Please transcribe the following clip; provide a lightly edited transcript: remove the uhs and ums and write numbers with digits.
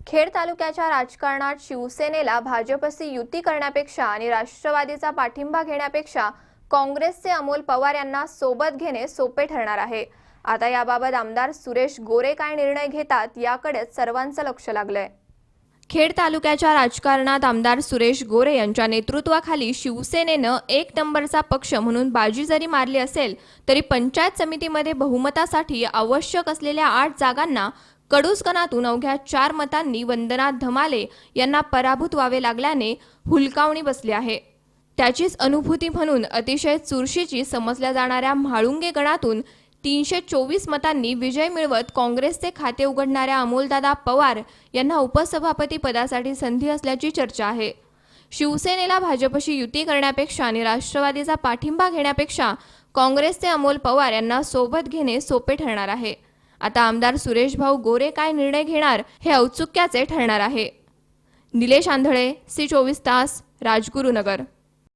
खेड तालुक्याच्या राजकारणात शिवसेनेला भाजपशी युती करण्यापेक्षा आणि राष्ट्रवादीचा पाठिंबा घेण्यापेक्षा काँग्रेसचे अमोल पवार यांना सोबत घेणे सोपे ठरणार आहे। आता याबाबत आमदार सुरेश गोरे काय निर्णय घेतात याकडेच सर्वांचं लक्ष लागलंय। खेड तालुक्याच्या राजकारणात आमदार सुरेश गोरे यांच्या नेतृत्वाखाली शिवसेनेनं एक नंबरचा पक्ष म्हणून बाजी जरी मारली असेल तरी पंचायत समितीमध्ये बहुमतासाठी आवश्यक असलेल्या 8 जागांना कडुसकनातून अवघ्या 4 मतांनी वंदना धमाले यांना पराभूत व्हावे लागल्याने हुलकावणी बसली आहे। त्याचीच अनुभूती म्हणून अतिशय चुरशीची समजल्या जाणाऱ्या म्हाळुंगे गणातून 324 मतांनी विजय मिळवत काँग्रेसचे खाते उघडणाऱ्या अमोलदादा पवार यांना उपसभापती पदासाठी संधी असल्याची चर्चा आहे। शिवसेनेला भाजपशी युती करण्यापेक्षा आणि राष्ट्रवादीचा पाठिंबा घेण्यापेक्षा काँग्रेसचे अमोल पवार यांना सोबत घेणे सोपे ठरणार आहे। आता आमदार सुरेश भाऊ गोरे काय निर्णय घेणार हे औत्सुक्याचे ठरणार आहे। निलेश आंधळे, सी 24 तास, राजगुरुनगर।